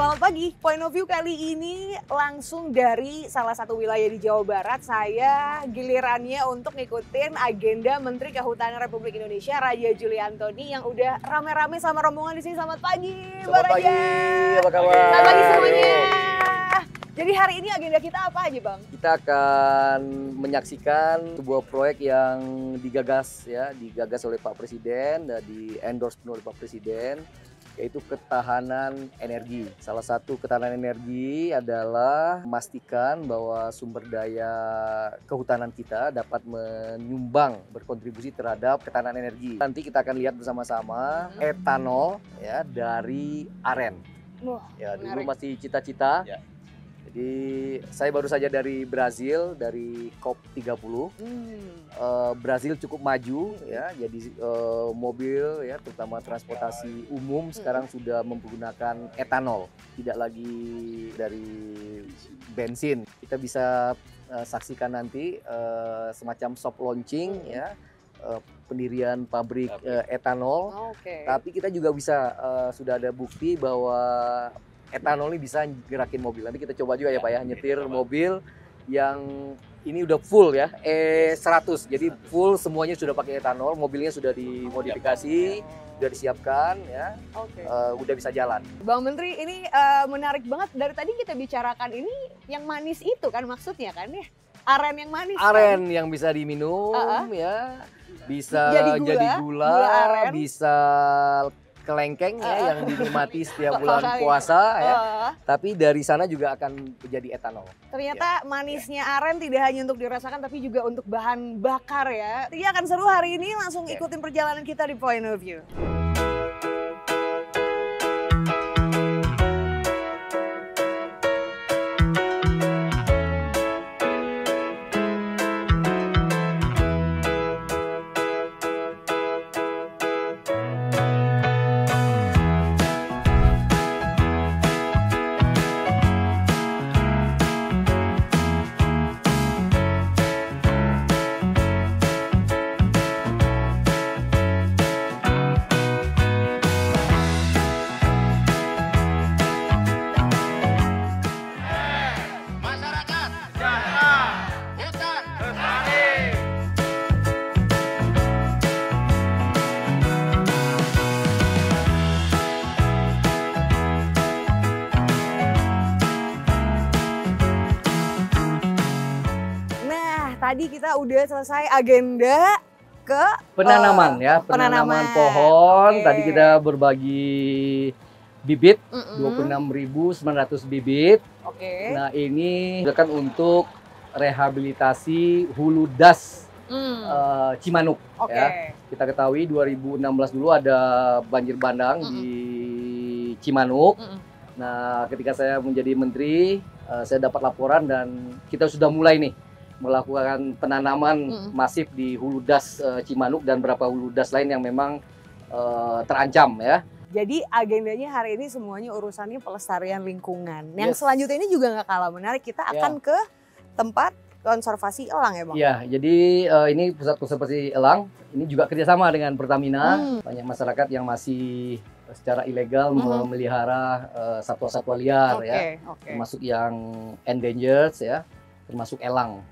Selamat pagi, Point of View kali ini langsung dari salah satu wilayah di Jawa Barat. Saya gilirannya untuk ngikutin agenda Menteri Kehutanan Republik Indonesia, Raja Juli Antoni, yang udah rame-rame sama rombongan di sini. Selamat pagi, Pak Raja. Selamat pagi, apa kabar? Selamat pagi semuanya. Jadi hari ini agenda kita apa aja, Bang? Kita akan menyaksikan sebuah proyek yang digagas oleh Pak Presiden dan di-endorse oleh Pak Presiden, yaitu ketahanan energi. Salah satu ketahanan energi adalah memastikan bahwa sumber daya kehutanan kita dapat menyumbang, berkontribusi terhadap ketahanan energi. Nanti kita akan lihat bersama-sama etanol ya dari aren. Wah, Ya, dulu menarik. masih cita-cita. Ya. Jadi saya baru saja dari Brazil, dari COP30. Brazil cukup maju ya, jadi mobil ya, terutama transportasi umum sekarang sudah menggunakan etanol, tidak lagi dari bensin. Kita bisa saksikan nanti semacam soft launching ya, pendirian pabrik etanol. Oke. Tapi kita juga bisa sudah ada bukti bahwa etanol ini bisa gerakin mobil. Nanti kita coba juga ya Pak ya, nyetir mobil yang ini udah full ya, E100. Jadi full semuanya sudah pakai etanol, mobilnya sudah dimodifikasi, sudah disiapkan ya, Oke. udah bisa jalan. Bang Menteri, ini menarik banget. Dari tadi kita bicarakan ini yang manis itu kan maksudnya kan ya? Aren yang manis. Aren yang bisa diminum ya, bisa jadi gula, gula aren. bisa kelengkeng ya yang dinikmati setiap bulan puasa ya. Tapi dari sana juga akan menjadi etanol. Ternyata manisnya aren tidak hanya untuk dirasakan tapi juga untuk bahan bakar ya. Iya akan seru hari ini, langsung ikutin perjalanan kita di Point of View. Masyarakat jaga, hutan lestari. Nah, tadi kita udah selesai agenda ke Penanaman ya, penanaman pohon. Oke. Tadi kita berbagi bibit, Mm-mm. 26.900 bibit. Oke. Nah ini kan untuk rehabilitasi hulu das Cimanuk. Oke. Ya. Kita ketahui 2016 dulu ada banjir bandang di Cimanuk. Nah ketika saya menjadi menteri, saya dapat laporan dan kita sudah mulai nih melakukan penanaman masif di hulu das Cimanuk dan beberapa hulu das lain yang memang terancam ya. Jadi agendanya hari ini semuanya urusannya pelestarian lingkungan. Yang Yes. selanjutnya ini juga nggak kalah menarik. Kita akan ke tempat konservasi elang ya Bang? Ya, jadi ini pusat konservasi elang. Ini juga kerjasama dengan Pertamina. Banyak masyarakat yang masih secara ilegal memelihara satwa-satwa liar ya, Oke. termasuk yang endangered ya, termasuk elang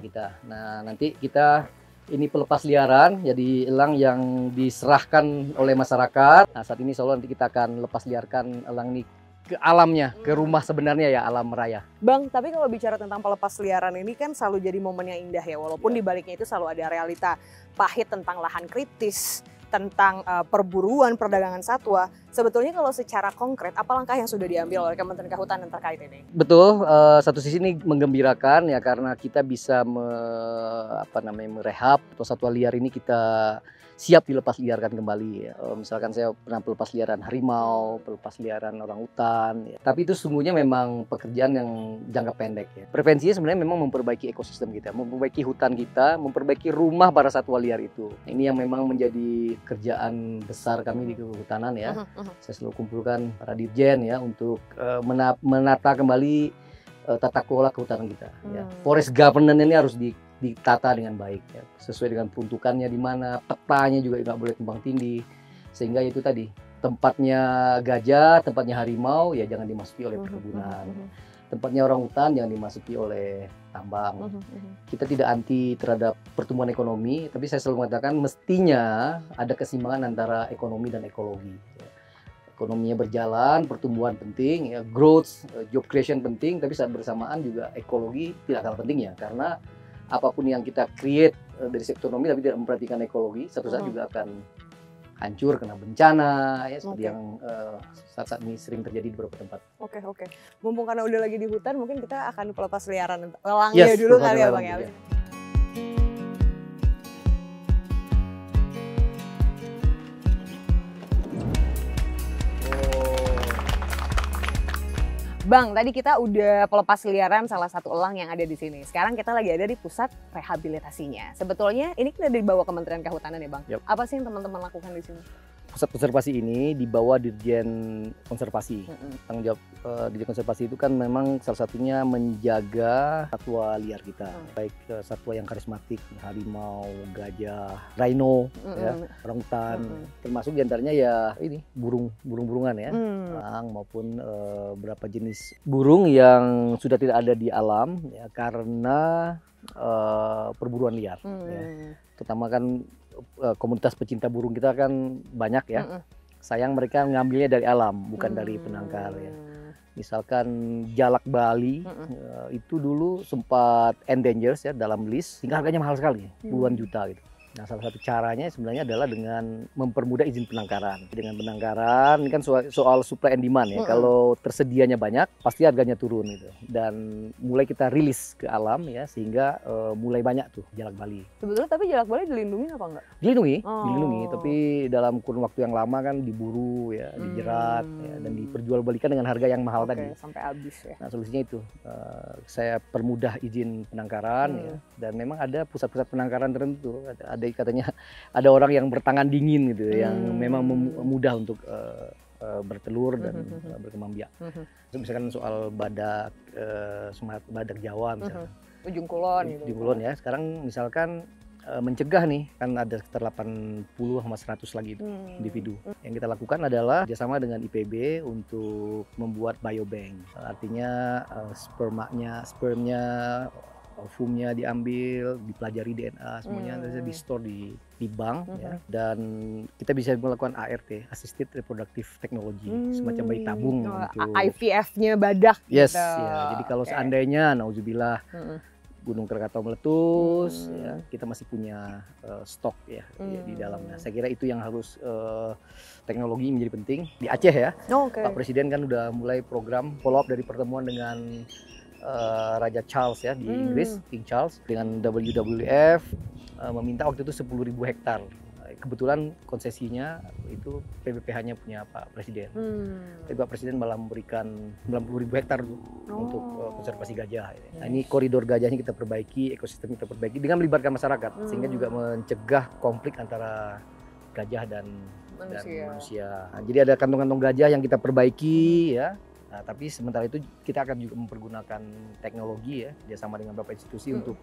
kita. Nah nanti kita ini pelepas liaran, jadi elang yang diserahkan oleh masyarakat. Nah saat ini insya Allah nanti kita akan lepas liarkan elang ini ke alamnya, ke rumah sebenarnya ya, alam raya. Bang, tapi kalau bicara tentang pelepas liaran ini kan selalu jadi momen yang indah ya, walaupun di baliknya itu selalu ada realita pahit tentang lahan kritis, tentang perburuan, perdagangan satwa. Sebetulnya kalau secara konkret, apa langkah yang sudah diambil oleh Kementerian Kehutanan terkait ini? Betul, satu sisi ini menggembirakan ya karena kita bisa merehab atau satwa liar ini kita siap dilepas liarkan kembali. Ya. Misalkan saya pernah pelepas liaran harimau, pelepas liaran orangutan. Ya. Tapi itu sesungguhnya memang pekerjaan yang jangka pendek. Ya. Prevensinya sebenarnya memang memperbaiki ekosistem kita, memperbaiki hutan kita, memperbaiki rumah para satwa liar itu. Ini yang memang menjadi kerjaan besar kami di Kehutanan ya. Saya selalu kumpulkan para dirjen ya untuk menata kembali tata kelola kehutanan kita. Ya. Forest governance ini harus ditata dengan baik ya, sesuai dengan peruntukannya di mana, petanya juga nggak boleh tumbang tindih, sehingga itu tadi Tempatnya gajah, tempatnya harimau ya jangan dimasuki oleh perkebunan. Tempatnya orang hutan jangan dimasuki oleh tambang. Kita tidak anti terhadap pertumbuhan ekonomi, tapi saya selalu mengatakan mestinya ada keseimbangan antara ekonomi dan ekologi. Ekonominya berjalan, pertumbuhan penting, ya, growth, job creation penting, tapi saat bersamaan juga ekologi tidak kalah pentingnya. Karena apapun yang kita create dari sektor ekonomi tapi tidak memperhatikan ekologi, satu saat juga akan hancur, kena bencana, ya seperti yang saat-saat ini sering terjadi di beberapa tempat. Oke. Mumpung karena udah lagi di hutan, mungkin kita akan pelepas liaran elangnya dulu kali ya Bang ya. Bang, tadi kita udah pelepas liaran salah satu elang yang ada di sini. Sekarang kita lagi ada di pusat rehabilitasinya. Sebetulnya ini kan di bawah Kementerian Kehutanan ya Bang? Yep. Apa sih yang teman-teman lakukan di sini? Pusat konservasi ini di bawah Dirjen Konservasi. Tanggung jawab Dirjen Konservasi itu kan memang salah satunya menjaga satwa liar kita. Baik satwa yang karismatik, harimau, gajah, rhino, ya, orangutan. Termasuk diantaranya ya ini burung-burungan ya. Maupun beberapa jenis burung yang sudah tidak ada di alam ya, karena perburuan liar. Ya. Terutama kan komunitas pecinta burung kita kan banyak ya. Sayang mereka ngambilnya dari alam, bukan dari penangkar ya. Misalkan jalak Bali itu dulu sempat endangered ya dalam list, sehingga harganya mahal sekali, puluhan juta gitu. Nah, salah satu caranya sebenarnya adalah dengan mempermudah izin penangkaran. Dengan penangkaran ini kan soal supply and demand ya. Kalau tersedianya banyak, pasti harganya turun gitu. Dan mulai kita rilis ke alam ya, sehingga mulai banyak tuh jalak Bali. Sebetulnya tapi jalak Bali dilindungi apa enggak? Dilindungi, tapi dalam kurun waktu yang lama kan diburu ya, dijerat ya, dan diperjualbelikan dengan harga yang mahal tadi. Sampai habis ya. Nah, solusinya itu saya permudah izin penangkaran ya, dan memang ada pusat-pusat penangkaran tertentu. Ada katanya ada orang yang bertangan dingin gitu, yang memang mudah untuk bertelur dan berkembang biak. Misalkan soal badak, badak Jawa misalnya. Ujung Kulon gitu. Ujung Kulon ya. Sekarang misalkan mencegah nih, kan ada sekitar 80 sama 100 lagi individu. Yang kita lakukan adalah kerjasama dengan IPB untuk membuat biobank. Artinya spermnya, ovumnya diambil, dipelajari DNA, semuanya di store di bank ya. Dan kita bisa melakukan ART, Assisted Reproductive Technology, semacam bayi tabung untuk IVF-nya badak yes, gitu. Ya. Jadi kalau seandainya nauzubillah Gunung Krakatau meletus ya, kita masih punya stok ya, di dalamnya. Saya kira itu yang harus teknologi menjadi penting. Di Aceh ya, Pak Presiden kan udah mulai program follow up dari pertemuan dengan Raja Charles ya di Inggris, King Charles, dengan WWF meminta waktu itu 10.000 hektar. Kebetulan konsesinya itu PBPH-nya punya Pak Presiden. Tapi Pak Presiden malah memberikan 90.000 hektar untuk konservasi gajah. Nah, ini koridor gajahnya kita perbaiki, ekosistem kita perbaiki dengan melibatkan masyarakat, sehingga juga mencegah konflik antara gajah dan manusia. Nah, jadi ada kantong-kantong gajah yang kita perbaiki ya. Nah, tapi sementara itu kita akan juga mempergunakan teknologi ya, kerjasama dengan beberapa institusi untuk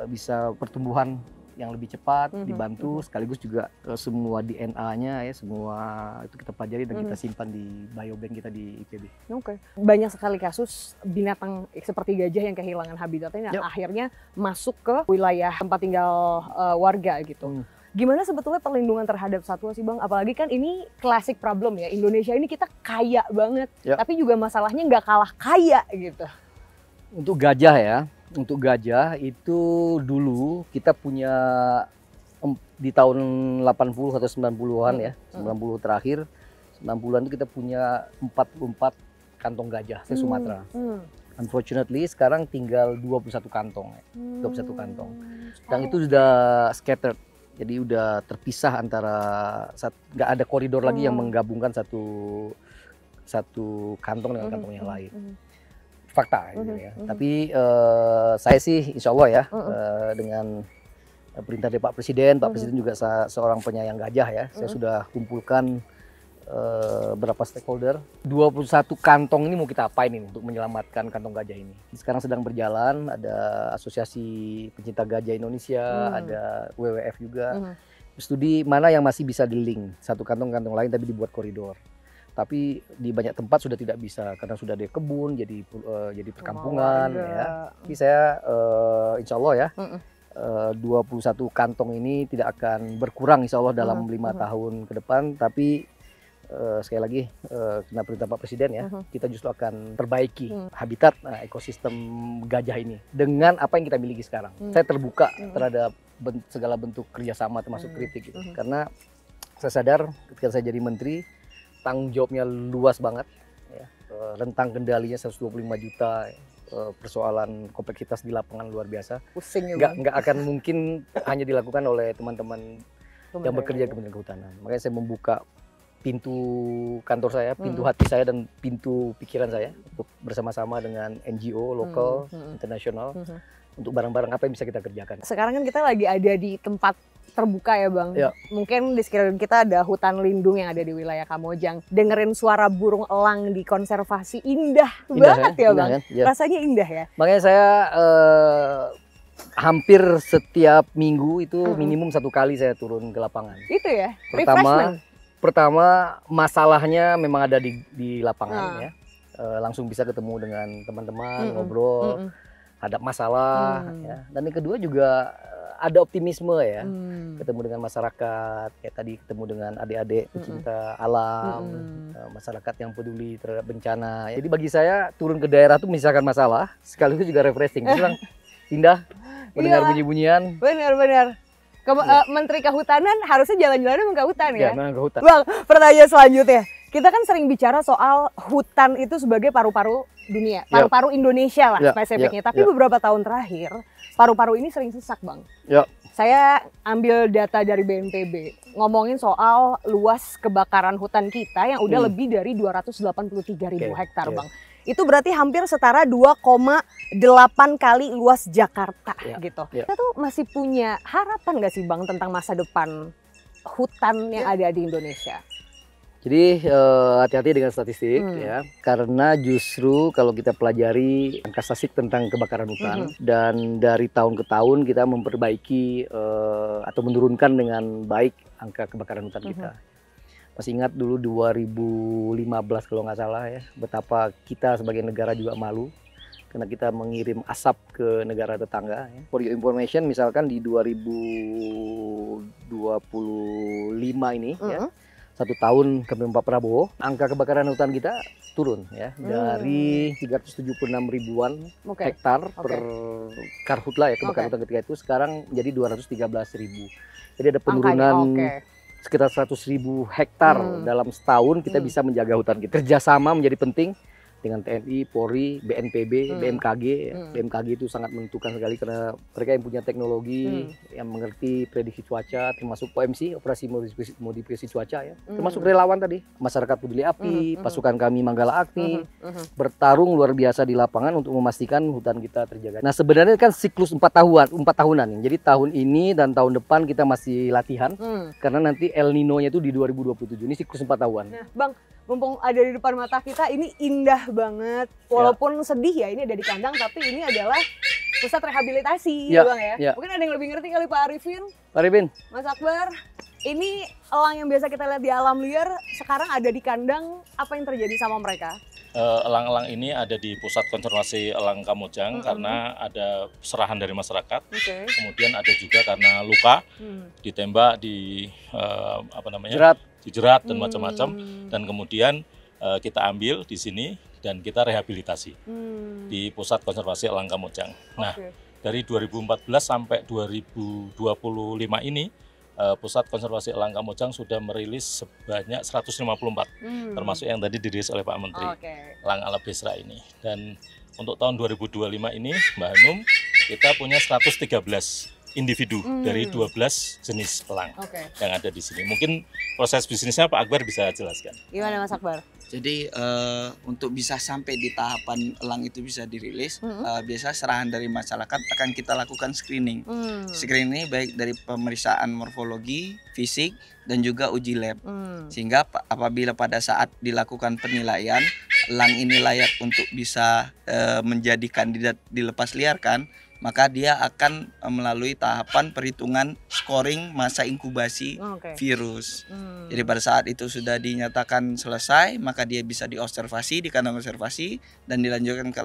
bisa pertumbuhan yang lebih cepat, dibantu, sekaligus juga semua DNA-nya ya, semua itu kita pelajari dan kita simpan di biobank kita di IPB. Banyak sekali kasus binatang seperti gajah yang kehilangan habitatnya, akhirnya masuk ke wilayah tempat tinggal warga gitu. Gimana sebetulnya perlindungan terhadap satwa sih Bang? Apalagi kan ini classic problem ya, Indonesia ini kita kaya banget, tapi juga masalahnya nggak kalah kaya gitu. Untuk gajah ya, untuk gajah itu dulu kita punya di tahun 80 atau 90-an ya, 90 terakhir, 90-an itu kita punya 44 kantong gajah se Sumatera. Unfortunately sekarang tinggal 21 kantong ya, 21 kantong. Dan itu sudah scattered. Jadi udah terpisah antara, nggak ada koridor lagi yang menggabungkan satu kantong dengan kantong yang lain. Fakta gitu ya. Tapi saya sih insya Allah ya, dengan perintah dari Pak Presiden juga seorang penyayang gajah ya. Saya sudah kumpulkan berapa stakeholder. 21 kantong ini mau kita apain ini untuk menyelamatkan kantong gajah ini. Sekarang sedang berjalan, ada Asosiasi Pencinta Gajah Indonesia, ada WWF juga. Studi mana yang masih bisa di-link satu kantong-kantong lain tapi dibuat koridor. Tapi di banyak tempat sudah tidak bisa karena sudah ada kebun, jadi perkampungan ya. Tapi saya insya Allah ya 21 kantong ini tidak akan berkurang insya Allah dalam 5 tahun ke depan. Tapi sekali lagi kena perintah Pak Presiden ya, kita justru akan perbaiki habitat ekosistem gajah ini dengan apa yang kita miliki sekarang. Saya terbuka terhadap segala bentuk kerjasama termasuk kritik gitu. Karena saya sadar ketika saya jadi menteri tanggung jawabnya luas banget ya. Rentang kendalinya 125 juta ya. Persoalan kompleksitas di lapangan luar biasa. Pusing ya, nggak akan mungkin hanya dilakukan oleh teman-teman yang bekerja di Kementerian Kehutanan. Makanya saya membuka pintu kantor saya, pintu hati saya dan pintu pikiran saya untuk bersama-sama dengan NGO lokal, internasional untuk barang-barang apa yang bisa kita kerjakan. Sekarang kan kita lagi ada di tempat terbuka ya Bang. Ya. Mungkin di sekitar kita ada hutan lindung yang ada di wilayah Kamojang. Dengerin suara burung elang dikonservasi indah banget ya Bang. Kan? Ya. Rasanya indah ya. Makanya saya hampir setiap minggu itu minimum 1 kali saya turun ke lapangan. Itu ya. Pertama masalahnya memang ada di lapangan ya. Langsung bisa ketemu dengan teman-teman, ngobrol, hadap masalah ya. Dan yang kedua juga ada optimisme ya, ketemu dengan masyarakat, kayak tadi ketemu dengan adik-adik pecinta alam, masyarakat yang peduli terhadap bencana. Jadi bagi saya turun ke daerah itu menyisakan masalah, sekaligus juga refreshing. Itu indah, mendengar bunyi-bunyian. Benar-benar. Menteri Kehutanan harusnya jalan-jalan memang ke hutan ya. Memang ke hutan. Bang, pertanyaan selanjutnya. Kita kan sering bicara soal hutan itu sebagai paru-paru dunia, paru-paru Indonesia lah spesifiknya. Tapi beberapa tahun terakhir, paru-paru ini sering sesak Bang. Saya ambil data dari BNPB, ngomongin soal luas kebakaran hutan kita yang udah lebih dari 283.000 hektar Bang. Itu berarti hampir setara 2,8 kali luas Jakarta gitu. Kita tuh masih punya harapan nggak sih Bang tentang masa depan hutan yang ada di Indonesia? Jadi hati-hati dengan statistik ya, karena justru kalau kita pelajari angka statistik tentang kebakaran hutan dan dari tahun ke tahun kita memperbaiki atau menurunkan dengan baik angka kebakaran hutan kita. Masih ingat dulu 2015 kalau nggak salah ya, betapa kita sebagai negara juga malu karena kita mengirim asap ke negara tetangga. Ya. For your information, misalkan di 2025 ini ya, 1 tahun kepemimpinan Pak Prabowo, angka kebakaran hutan kita turun ya dari 376 ribuan hektar per karhutla ya kebakaran hutan ketika itu sekarang menjadi 213.000. Jadi ada penurunan sekitar 100.000 hektar dalam setahun kita bisa menjaga hutan kita. Kerjasama menjadi penting dengan TNI, Polri, BNPB, BMKG. BMKG itu sangat menentukan sekali karena mereka yang punya teknologi, yang mengerti prediksi cuaca, termasuk OMC, operasi modifikasi cuaca ya. Termasuk relawan tadi, masyarakat peduli api, pasukan kami Manggala Agni, bertarung luar biasa di lapangan untuk memastikan hutan kita terjaga. Nah sebenarnya kan siklus 4 tahunan. Jadi tahun ini dan tahun depan kita masih latihan, karena nanti El Nino-nya itu di 2027. Ini siklus 4 tahun. Nah, Bang, mumpung ada di depan mata kita, ini indah banget. Walaupun sedih ya, ini ada di kandang, tapi ini adalah pusat rehabilitasi, Bang ya. Mungkin ada yang lebih ngerti kali Pak Arifin. Pak Arifin. Mas Akbar, ini elang yang biasa kita lihat di alam liar, sekarang ada di kandang, apa yang terjadi sama mereka? Elang-elang ini ada di pusat konservasi elang Kamojang karena ada serahan dari masyarakat. Kemudian ada juga karena luka, ditembak, dijerat dan macam-macam. Dan kemudian kita ambil di sini dan kita rehabilitasi di pusat konservasi elang Kamojang. Nah, dari 2014 sampai 2025 ini Pusat Konservasi Elang Kamojang sudah merilis sebanyak 154, termasuk yang tadi dirilis oleh Pak Menteri, elang alabesra ini. Dan untuk tahun 2025 ini, Mbak Hanum, kita punya 113 individu dari 12 jenis elang yang ada di sini. Mungkin proses bisnisnya Pak Akbar bisa jelaskan. Gimana Mas Akbar? Jadi untuk bisa sampai di tahapan elang itu bisa dirilis, biasa serahan dari masyarakat akan kita lakukan screening. Screening ini baik dari pemeriksaan morfologi, fisik, dan juga uji lab. Sehingga apabila pada saat dilakukan penilaian, elang ini layak untuk bisa menjadi kandidat dilepas liarkan, maka dia akan melalui tahapan perhitungan scoring masa inkubasi virus. Jadi pada saat itu sudah dinyatakan selesai, maka dia bisa diobservasi di kandang observasi dan dilanjutkan ke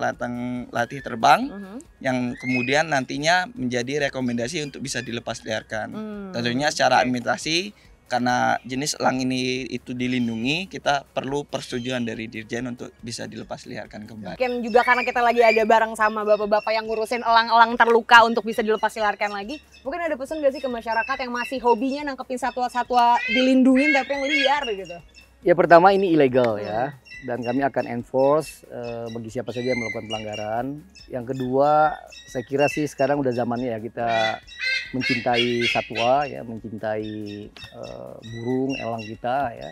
latih terbang yang kemudian nantinya menjadi rekomendasi untuk bisa dilepas liarkan. Tentunya secara administrasi karena jenis elang ini itu dilindungi, kita perlu persetujuan dari Dirjen untuk bisa dilepas liarkan kembali. Mungkin juga karena kita lagi ada bareng sama bapak-bapak yang ngurusin elang-elang terluka untuk bisa dilepas liarkan lagi. Mungkin ada pesan gak sih ke masyarakat yang masih hobinya nangkepin satwa-satwa dilindungin tapi yang liar gitu? Ya pertama ini ilegal ya, dan kami akan enforce bagi siapa saja yang melakukan pelanggaran. Yang kedua, saya kira sih sekarang udah zamannya ya kita mencintai satwa ya, mencintai burung, elang kita ya.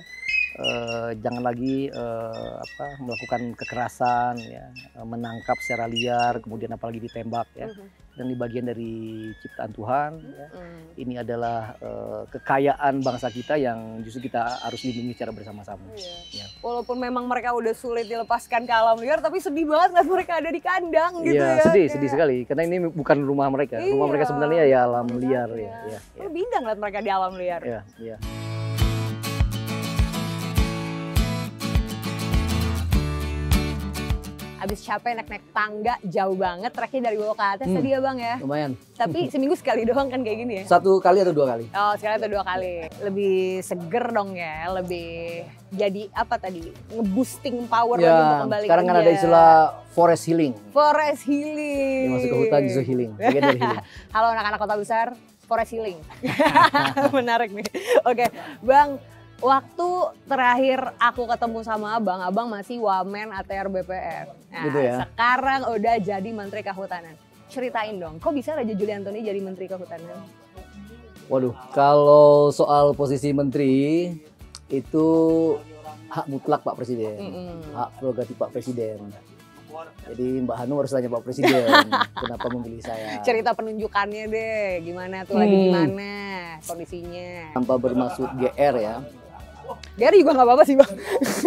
Jangan lagi melakukan kekerasan ya, menangkap secara liar, kemudian apalagi ditembak ya. Dan ini bagian dari ciptaan Tuhan ya. Ini adalah kekayaan bangsa kita yang justru kita harus lindungi secara bersama-sama. Ya. Walaupun memang mereka udah sulit dilepaskan ke alam liar, tapi sedih banget nggak mereka ada di kandang gitu ya. Sedih sekali karena ini bukan rumah mereka. Rumah mereka sebenarnya ya alam liar ya. Bindang lihat mereka di alam liar. Iya. Abis capek naik tangga jauh banget, treknya dari bawah ke atas tadi ya Bang ya. Lumayan. Tapi seminggu sekali doang kan kayak gini ya? 1 kali atau 2 kali? Oh, sekali atau 2 kali. Lebih seger dong ya, lebih jadi apa tadi? Nge-boosting power lagi untuk kembali sekarang kan ada istilah forest healing. Forest healing. Yang masuk ke hutan justru healing. Bagian dari healing. Halo anak-anak kota besar, forest healing. Menarik nih. Oke, Bang. Waktu terakhir aku ketemu sama abang masih Wamen ATR BPF. Nah, gitu ya? Sekarang udah jadi Menteri Kehutanan. Ceritain dong, kok bisa Raja Juli Antoni jadi Menteri Kehutanan? Waduh, kalau soal posisi menteri itu hak mutlak Pak Presiden, hak prerogatif Pak Presiden. Jadi Mbak Hanum harus tanya Pak Presiden, kenapa memilih saya. Cerita penunjukannya deh, gimana tuh lagi gimana kondisinya. Tanpa bermaksud GR ya. GR juga nggak apa-apa sih Bang.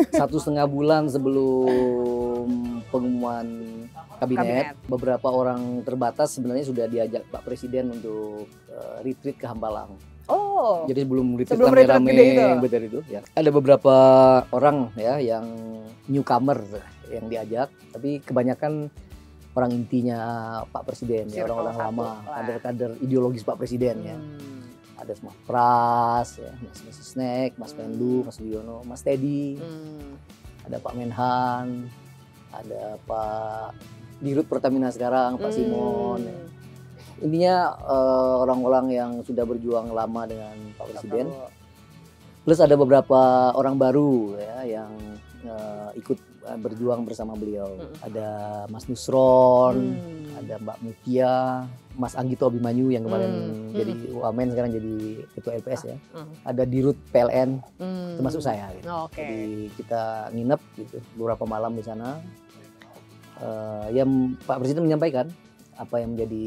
1,5 bulan sebelum pengumuman kabinet, beberapa orang terbatas sebenarnya sudah diajak Pak Presiden untuk retreat ke Hambalang. Oh. Jadi sebelum retreat rame-rame itu ya. Ada beberapa orang ya yang newcomer yang diajak, tapi kebanyakan orang intinya Pak Presiden ya, orang-orang lama, kader-kader ideologis Pak Presiden ya. Ada Mas Pras, ya, Mas Snack, Mas Menlu, Mas Wiono, Mas Teddy, ada Pak Menhan, ada Pak Dirut Pertamina sekarang, Pak Simon. Ya. Intinya orang-orang yang sudah berjuang lama dengan Pak Presiden. Plus ada beberapa orang baru ya yang ikut berjuang bersama beliau. Ada Mas Nusron, ada Mbak Mutia, Mas Anggito Abimanyu yang kemarin jadi Wamen sekarang jadi Ketua LPS ya. Ada Dirut PLN, termasuk saya. Gitu. Jadi kita nginep gitu beberapa malam di sana. Yang Pak Presiden menyampaikan apa yang menjadi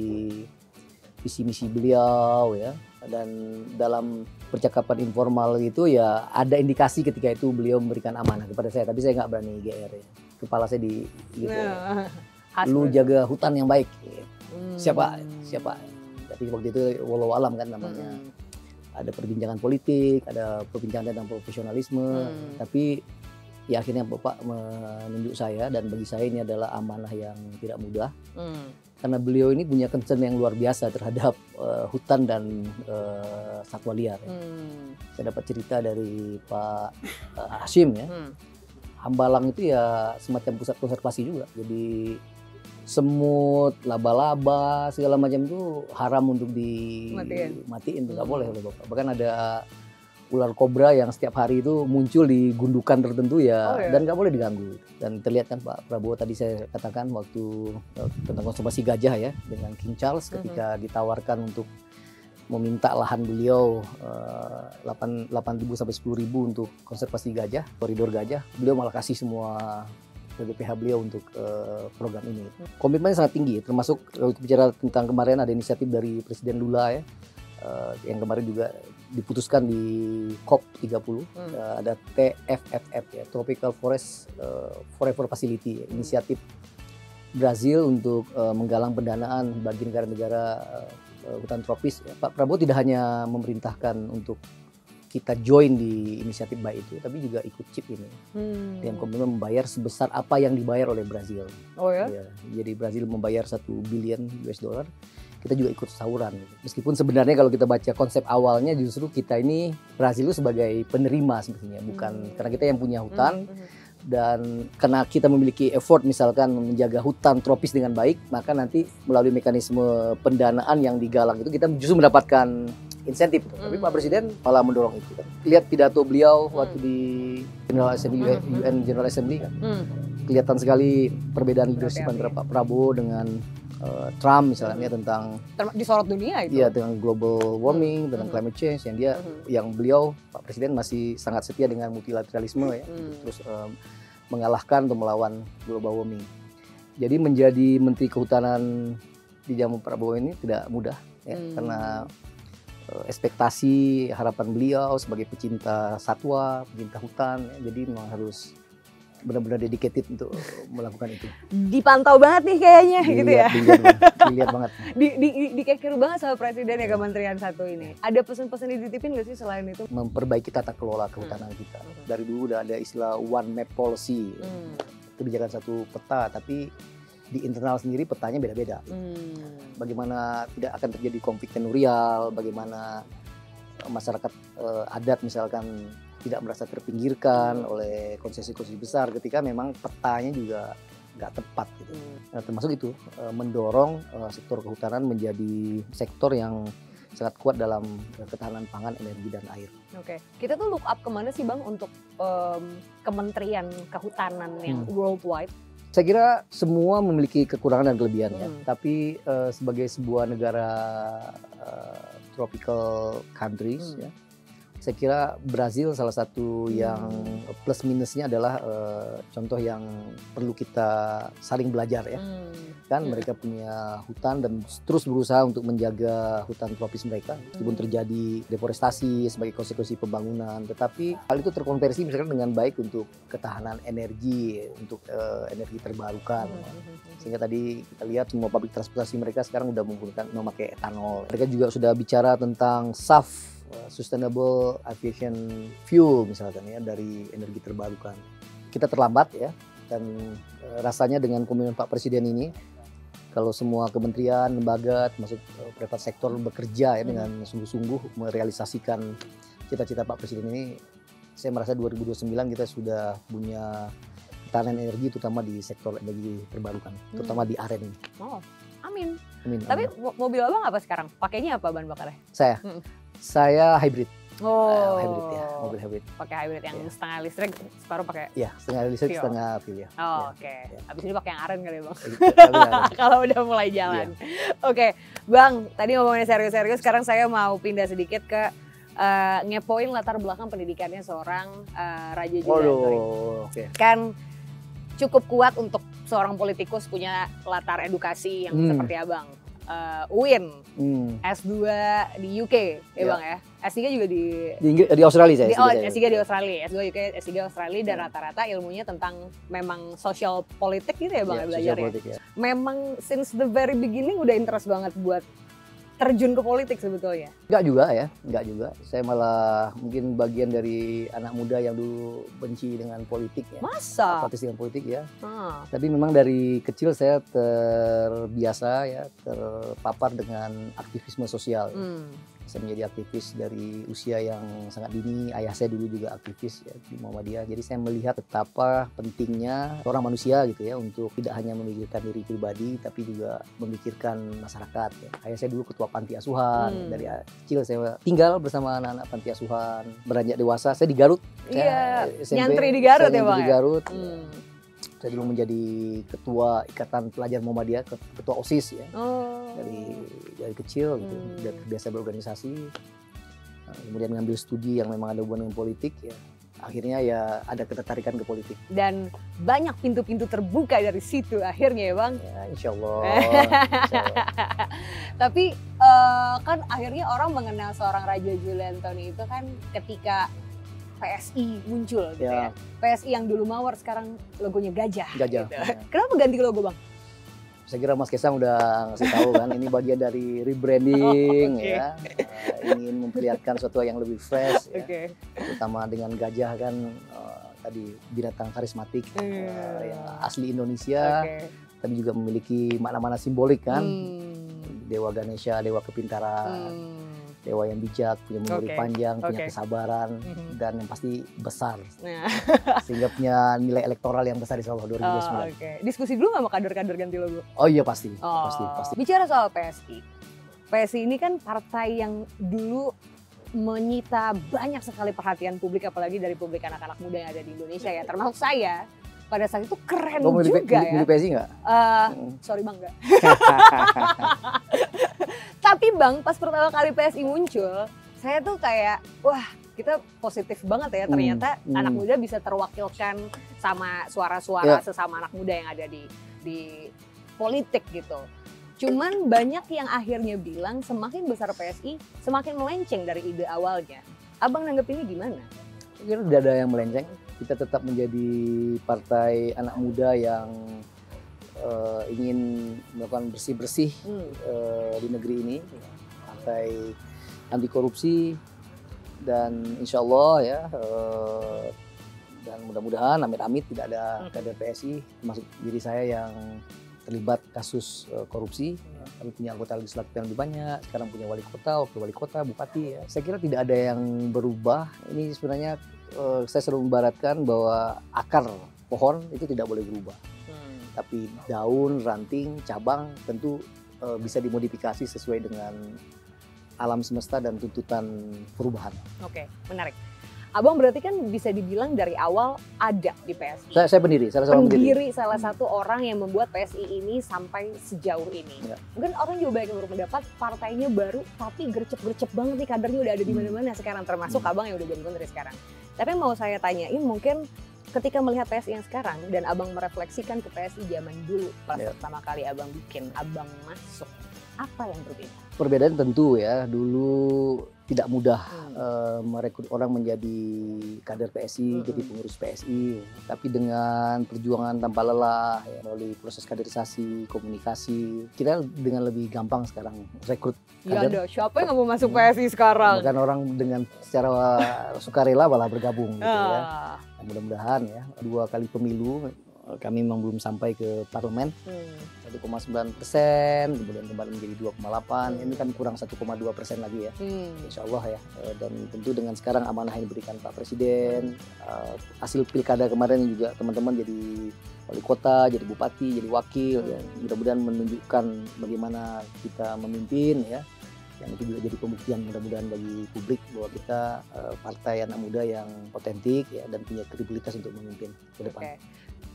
visi misi beliau ya. Dan dalam percakapan informal itu ya ada indikasi ketika itu beliau memberikan amanah kepada saya, tapi saya nggak berani GR ya. Kepala saya di gitu. Lu jaga hutan yang baik. Gitu. Siapa? Tapi waktu itu walau alam kan namanya. Ada perbincangan politik, ada perbincangan tentang profesionalisme, tapi ya akhirnya Bapak menunjuk saya dan bagi saya ini adalah amanah yang tidak mudah. Karena beliau ini punya concern yang luar biasa terhadap hutan dan satwa liar. Ya. Saya dapat cerita dari Pak Hashim ya. Hambalang itu ya semacam pusat konservasi juga. Jadi semut, laba-laba, segala macam itu haram untuk dimatiin, nggak boleh oleh Bapak. Bahkan ada ular kobra yang setiap hari itu muncul di gundukan tertentu ya, dan nggak boleh diganggu. Dan terlihat kan Pak Prabowo tadi saya katakan waktu tentang konservasi gajah ya dengan King Charles ketika ditawarkan untuk meminta lahan beliau 8.000 sampai 10.000 untuk konservasi gajah, koridor gajah, beliau malah kasih semua BPH beliau untuk program ini. Komitmennya sangat tinggi, termasuk bicara tentang kemarin ada inisiatif dari Presiden Lula ya, yang kemarin juga diputuskan di COP 30 ada TFFF ya, Tropical Forest Forever Facility, inisiatif Brazil untuk menggalang pendanaan bagi negara-negara hutan tropis. Pak Prabowo tidak hanya memerintahkan untuk kita join di inisiatif baik itu, tapi juga ikut chip ini. Dengan komitmen membayar sebesar apa yang dibayar oleh Brazil. Oh ya? Ya, jadi Brazil membayar 1 billion US dollar, kita juga ikut sahuran. Meskipun sebenarnya kalau kita baca konsep awalnya justru kita ini Brazil itu sebagai penerima sebetulnya, bukan karena kita yang punya hutan. Dan karena kita memiliki effort misalkan menjaga hutan tropis dengan baik, maka nanti melalui mekanisme pendanaan yang digalang itu kita justru mendapatkan insentif. Tapi Pak Presiden malah mendorong itu kan. Lihat pidato beliau waktu di General Assembly, UN General Assembly kan. Kelihatan sekali perbedaan leadership antara Pak Prabowo dengan Trump misalnya tentang disorot dunia itu. Iya, dengan global warming, tentang climate change yang dia yang beliau Pak Presiden masih sangat setia dengan multilateralisme ya. Terus mengalahkan atau melawan global warming. Jadi menjadi Menteri Kehutanan di zaman Prabowo ini tidak mudah ya, karena ekspektasi harapan beliau sebagai pecinta satwa, pecinta hutan ya, jadi memang harus benar-benar dedicated untuk melakukan itu. Dipantau banget nih kayaknya gitu ya. Dilihat banget. Dikekir banget sama Presiden ya Kementerian satu ini. Ada pesan-pesan dititipin nggak sih selain itu? Memperbaiki tata kelola kehutanan kita. Dari dulu udah ada istilah one map policy, kebijakan satu peta, tapi di internal sendiri petanya beda-beda. Bagaimana tidak akan terjadi konflik tenurial, bagaimana masyarakat adat misalkan tidak merasa terpinggirkan oleh konsesi-konsesi besar ketika memang petanya juga nggak tepat gitu. Nah, termasuk itu mendorong sektor kehutanan menjadi sektor yang sangat kuat dalam ketahanan pangan, energi dan air. Oke, kita tuh look up kemana sih Bang untuk Kementerian Kehutanan yang worldwide? Saya kira semua memiliki kekurangan dan kelebihan ya. Tapi sebagai sebuah negara tropical countries ya, saya kira Brazil salah satu yang plus minusnya adalah contoh yang perlu kita saling belajar ya. Kan mereka punya hutan dan terus berusaha untuk menjaga hutan tropis mereka meskipun terjadi deforestasi sebagai konsekuensi pembangunan, tetapi hal itu terkonversi misalkan dengan baik untuk ketahanan energi, untuk energi terbarukan. Sehingga tadi kita lihat semua pabrik transportasi mereka sekarang udah memakai etanol. Mereka juga sudah bicara tentang SAF, Sustainable Aviation Fuel misalkan ya, dari energi terbarukan. Kita terlambat ya, dan rasanya dengan komitmen Pak Presiden ini, kalau semua kementerian, lembaga, termasuk private sektor bekerja ya dengan sungguh-sungguh merealisasikan cita-cita Pak Presiden ini, saya merasa 2029 kita sudah punya ketahanan energi terutama di sektor energi terbarukan, terutama di aren ini. Oh, amin. Amin. Tapi mobil Abang apa sekarang? Pakainya apa bahan bakarnya? Saya hybrid. Oh, hybrid ya, mobil hybrid. Pakai hybrid yang setengah listrik, separuh pakai. Iya, setengah listrik, fuel. Setengah fuel ya. Oh, oke. Abis ini pakai yang aren kali ya Bang. Tapi Kalau udah mulai jalan. Oke, Bang, tadi ngomongin serius-serius, sekarang saya mau pindah sedikit ke ngepoin latar belakang pendidikannya seorang Raja Juliantoro. Kan cukup kuat untuk seorang politikus punya latar edukasi yang seperti Abang. UIN, S2 di UK ya Bang ya. S3 juga di Australia saya. S3 di Australia, S2 UK, S3 Australia dan rata-rata ilmunya tentang memang sosial politik gitu ya Bang ya, belajar ya. Memang since the very beginning udah interest banget buat terjun ke politik sebetulnya? Enggak juga. Saya malah mungkin bagian dari anak muda yang dulu benci dengan politik ya. Masa? Apatis dengan politik ya. Tapi memang dari kecil saya terbiasa ya, terpapar dengan aktivisme sosial. Saya menjadi aktivis dari usia yang sangat dini. Ayah saya dulu juga aktivis ya, di Muhammadiyah. Jadi saya melihat betapa pentingnya seorang manusia gitu ya untuk tidak hanya memikirkan diri pribadi tapi juga memikirkan masyarakat ya. Ayah saya dulu ketua panti asuhan. Dari kecil saya tinggal bersama anak-anak panti asuhan. Beranjak dewasa saya di Garut. Iya, SMP, nyantri di Garut ya Bang. Di Garut. Saya dulu menjadi ketua Ikatan Pelajar Muhammadiyah, ketua OSIS ya. Dari kecil gitu, udah terbiasa berorganisasi. Kemudian ngambil studi yang memang ada hubungan dengan politik ya. Akhirnya ya ada ketertarikan ke politik. Dan banyak pintu-pintu terbuka dari situ akhirnya ya Bang. Ya, insya Allah. Tapi kan akhirnya orang mengenal seorang Raja Juliantoro itu kan ketika PSI muncul gitu ya. PSI yang dulu mawar sekarang logonya gajah. Gajah. Gitu. Kenapa ganti logo Bang? Saya kira Mas Kesang udah ngasih tahu kan, ini bagian dari rebranding ya, ingin memperlihatkan sesuatu yang lebih fresh, ya. Terutama dengan gajah kan tadi binatang karismatik yang asli Indonesia, tapi juga memiliki makna-makna simbolik kan, Dewa Ganesha, dewa kepintaran. Dewa yang bijak, punya memori panjang, punya kesabaran, dan yang pasti besar. Sehingga punya nilai elektoral yang besar di Solo 2009. Diskusi dulu nggak sama kader-kader ganti logo? Oh iya pasti, pasti. Bicara soal PSI. PSI ini kan partai yang dulu menyita banyak sekali perhatian publik, apalagi dari publik anak-anak muda yang ada di Indonesia ya, termasuk saya. Pada saat itu keren juga ya. Milih PSI nggak? Sorry Bang, nggak. Tapi Bang, pas pertama kali PSI muncul, saya tuh kayak, wah kita positif banget ya. Ternyata anak muda bisa terwakilkan sama suara-suara sesama anak muda yang ada di politik gitu. Cuman banyak yang akhirnya bilang semakin besar PSI, semakin melenceng dari ide awalnya. Abang nanggep ini gimana? Saya kira tidak ada yang melenceng. Kita tetap menjadi partai anak muda yang ingin melakukan bersih-bersih di negeri ini, partai anti korupsi, dan insya Allah ya, dan mudah-mudahan amit-amit tidak ada kader PSI termasuk diri saya yang terlibat kasus korupsi. Kami punya anggota legislatif yang lebih banyak, sekarang punya wali kota, wakil wali kota, bupati ya. Saya kira tidak ada yang berubah. Ini sebenarnya saya selalu membaratkan bahwa akar pohon itu tidak boleh berubah. Tapi daun, ranting, cabang tentu bisa dimodifikasi sesuai dengan alam semesta dan tuntutan perubahan. Oke, menarik. Abang berarti kan bisa dibilang dari awal ada di PSI. Saya pendiri, salah satu orang yang membuat PSI ini sampai sejauh ini. Ya. Mungkin orang juga banyak yang baru mendapat partainya baru, tapi gercep-gercep banget nih kadernya udah ada di mana-mana sekarang, termasuk Abang yang udah jadi menteri sekarang. Tapi mau saya tanyain, mungkin ketika melihat PSI yang sekarang dan Abang merefleksikan ke PSI zaman dulu pas pertama kali Abang bikin, Abang masuk, apa yang berbeda? Perbedaan tentu ya, dulu tidak mudah merekrut orang menjadi kader PSI, jadi pengurus PSI. Tapi dengan perjuangan tanpa lelah, ya, melalui proses kaderisasi, komunikasi, kita dengan lebih gampang sekarang rekrut kader. Ya, siapa yang nggak mau masuk PSI sekarang? Bahkan orang dengan secara sukarela malah bergabung gitu ya. Nah, mudah-mudahan ya, 2 kali pemilu kami memang belum sampai ke parlemen, 1,9%, kemudian kembali menjadi 2,8%, ini kan kurang 1,2% lagi ya, insya Allah ya. Dan tentu dengan sekarang amanah yang diberikan Pak Presiden, hasil pilkada kemarin juga teman-teman jadi wali kota, jadi bupati, jadi wakil, ya. Mudah-mudahan menunjukkan bagaimana kita memimpin ya. Yang itu juga jadi pembuktian mudah-mudahan bagi publik bahwa kita partai anak muda yang otentik ya, dan punya kredibilitas untuk memimpin ke depan.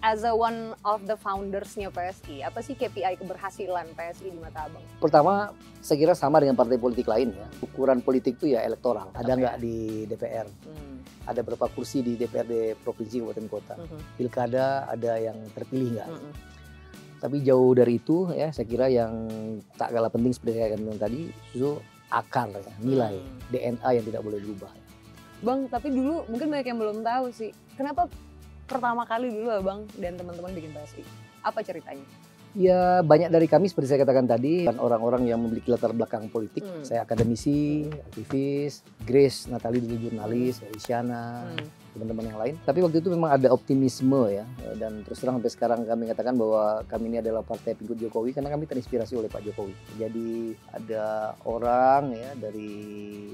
As a one of the founders-nya PSI, apa sih KPI keberhasilan PSI di mata Abang? Pertama, saya kira sama dengan partai politik lain ya. Ukuran politik itu ya elektoral. Ada nggak di DPR? Ada berapa kursi di DPRD provinsi, kabupaten, kota? Pilkada ada yang terpilih nggak? Tapi jauh dari itu ya, saya kira yang tak kalah penting seperti saya bilang tadi, itu akar ya, nilai, DNA yang tidak boleh berubah. Bang, tapi dulu mungkin banyak yang belum tahu sih, kenapa pertama kali dulu Abang dan teman-teman bikin PSI? Apa ceritanya? Ya banyak dari kami seperti saya katakan tadi, kan orang-orang yang memiliki latar belakang politik. Saya akademisi, aktivis, Grace, Natali dulu jurnalis, Isyana, teman-teman yang lain. Tapi waktu itu memang ada optimisme ya, dan terus terang sampai sekarang kami katakan bahwa kami ini adalah partai pengikut Jokowi karena kami terinspirasi oleh Pak Jokowi. Jadi ada orang ya dari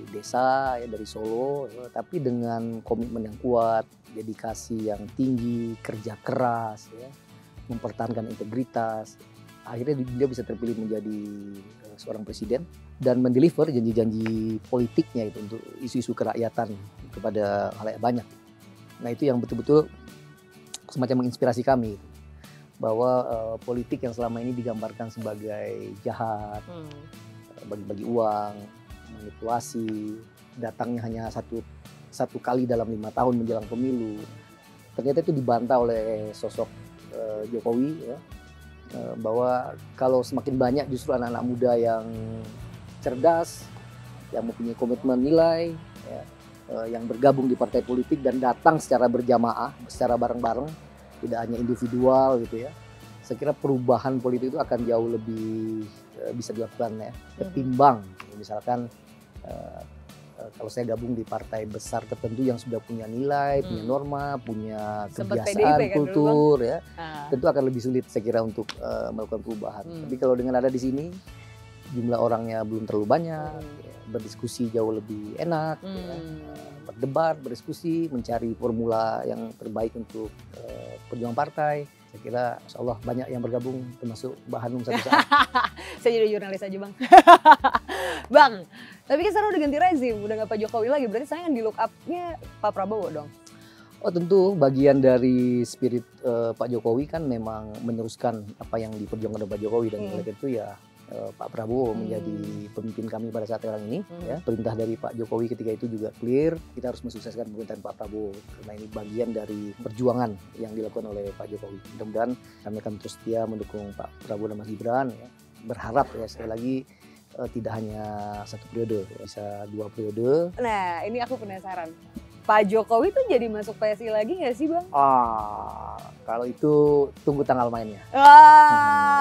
desa, ya dari Solo, ya, tapi dengan komitmen yang kuat, dedikasi yang tinggi, kerja keras, ya, mempertahankan integritas. Akhirnya dia bisa terpilih menjadi seorang presiden dan mendeliver janji-janji politiknya itu untuk isu-isu kerakyatan kepada halayak banyak. Nah itu yang betul-betul semacam menginspirasi kami bahwa politik yang selama ini digambarkan sebagai jahat, bagi-bagi uang, manipulasi, datangnya hanya satu kali dalam 5 tahun menjelang pemilu, ternyata itu dibantah oleh sosok Jokowi ya, bahwa kalau semakin banyak justru anak-anak muda yang cerdas, yang mempunyai komitmen nilai ya, yang bergabung di partai politik dan datang secara berjamaah, secara bareng-bareng, tidak hanya individual gitu ya, saya kira perubahan politik itu akan jauh lebih bisa dilakukan ya, ketimbang misalkan kalau saya gabung di partai besar tertentu yang sudah punya nilai, punya norma, punya kebiasaan, kultur ya, tentu akan lebih sulit saya kira untuk melakukan perubahan. Tapi kalau dengan ada di sini, jumlah orangnya belum terlalu banyak, ya, berdiskusi jauh lebih enak, ya, berdebat, berdiskusi, mencari formula yang terbaik untuk perjuangan partai. Saya kira insya Allah banyak yang bergabung, termasuk Mbak Hanum satu saat. Saya jadi jurnalis aja Bang. Bang, tapi kan sekarang udah ganti rezim, udah nggak Pak Jokowi lagi, berarti saya yang di look up-nya Pak Prabowo dong? Oh tentu bagian dari spirit Pak Jokowi kan memang meneruskan apa yang diperjuangkan oleh Pak Jokowi, dan oleh itu ya Pak Prabowo menjadi pemimpin kami pada saat sekarang ini. Ya. Perintah dari Pak Jokowi ketika itu juga clear, kita harus mensukseskan pemerintahan Pak Prabowo karena ini bagian dari perjuangan yang dilakukan oleh Pak Jokowi. Mudah-mudahan kami akan terus setia mendukung Pak Prabowo dan Mas Gibran. Ya. Berharap ya sekali lagi tidak hanya 1 periode, bisa 2 periode. Nah ini aku penasaran, Pak Jokowi tuh jadi masuk PSI lagi nggak sih Bang? Kalau itu tunggu tanggal mainnya.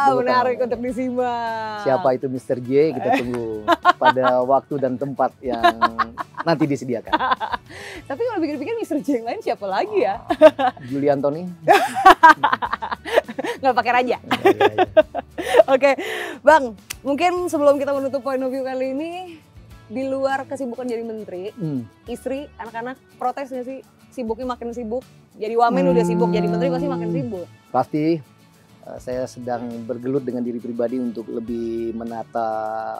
Menarik untuk disimak. Siapa itu Mr. J, kita tunggu pada waktu dan tempat yang nanti disediakan. Tapi kalau pikir-pikir Mr. J yang lain siapa lagi ya? Juli Antoni. Nggak pakai raja. Oke, Bang, mungkin sebelum kita menutup point of view kali ini, di luar kesibukan jadi menteri, istri, anak-anak protes nggak sih? Sibuknya makin sibuk, jadi wamen udah sibuk, jadi menteri pasti makin sibuk. Pasti, saya sedang bergelut dengan diri pribadi untuk lebih menata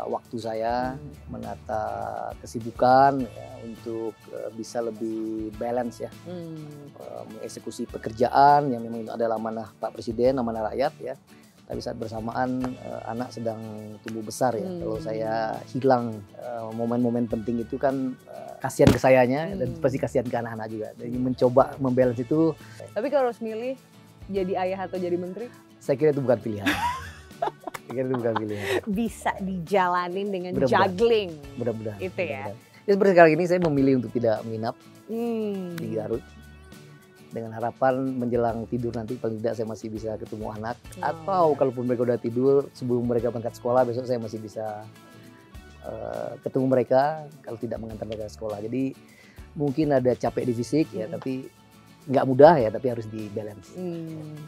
waktu saya, menata kesibukan, ya, untuk bisa lebih balance ya, mengeksekusi pekerjaan yang memang itu adalah amanah Pak Presiden, amanah rakyat ya. Tapi saat bersamaan anak sedang tumbuh besar ya. Kalau saya hilang momen-momen penting itu kan kasihan ke sayanya dan pasti kasihan ke anak-anak juga. Jadi mencoba membalance itu. Tapi kalau harus milih jadi ayah atau jadi menteri? Saya kira itu bukan pilihan. Saya kira itu bukan pilihan. Bisa dijalanin dengan Mudah-mudahan. juggling. Mudah-mudahan. Itu ya. Ya seperti sekarang ini saya memilih untuk tidak menginap di Garut. Dengan harapan menjelang tidur nanti paling tidak saya masih bisa ketemu anak. Atau kalaupun mereka udah tidur sebelum mereka berangkat sekolah, besok saya masih bisa ketemu mereka kalau tidak mengantar mereka ke sekolah. Jadi mungkin ada capek di fisik ya, tapi nggak mudah ya, tapi harus di balance.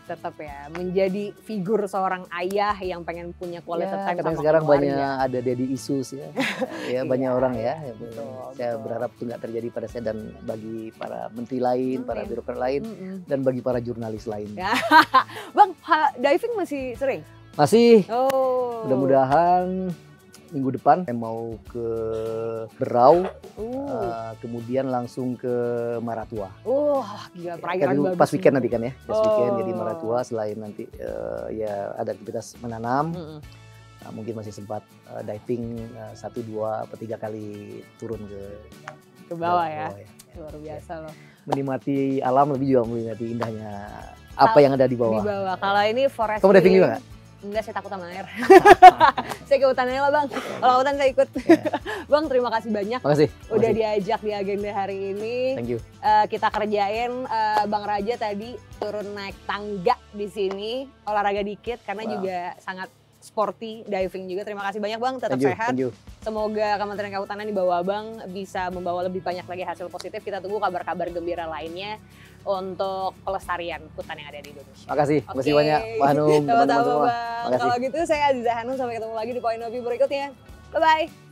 Tetap ya, menjadi figur seorang ayah yang pengen punya quality time sama sekarang keluarga. banyak ada daddy issues ya, ya banyak orang ya. Saya berharap itu nggak terjadi pada saya dan bagi para menteri lain, para birokrat lain, dan bagi para jurnalis lain. Bang, diving masih sering? Masih. Oh. Mudah-mudahan minggu depan saya mau ke Berau, kemudian langsung ke Maratua. Gila, perairan bagus. Pas weekend nanti kan ya, pas weekend jadi Maratua. Selain nanti ya ada aktivitas menanam, mungkin masih sempat diving 1, 2, atau 3 kali turun ke bawah ya. Luar biasa loh. Menikmati alam, lebih juga menikmati indahnya apa yang ada di bawah. Di bawah. Kalau ini forest. Kamu diving juga nggak? Enggak, saya takut sama air. Saya ke hutannya lah Bang. Kalau hutan saya ikut. Bang, terima kasih banyak. Makasih. Udah diajak di agenda hari ini. Thank you. Kita kerjain Bang Raja tadi turun naik tangga di sini, olahraga dikit karena juga sangat sporty, diving juga. Terima kasih banyak Bang, tetap sehat. Semoga Kementerian Kehutanan di bawah Abang bisa membawa lebih banyak lagi hasil positif. Kita tunggu kabar-kabar gembira lainnya untuk pelestarian hutan yang ada di Indonesia. Makasih, makasih banyak Pak Hanum, teman-teman semua. Kalau gitu saya Aziza Hanum, sampai ketemu lagi di Point of View berikutnya. Bye-bye.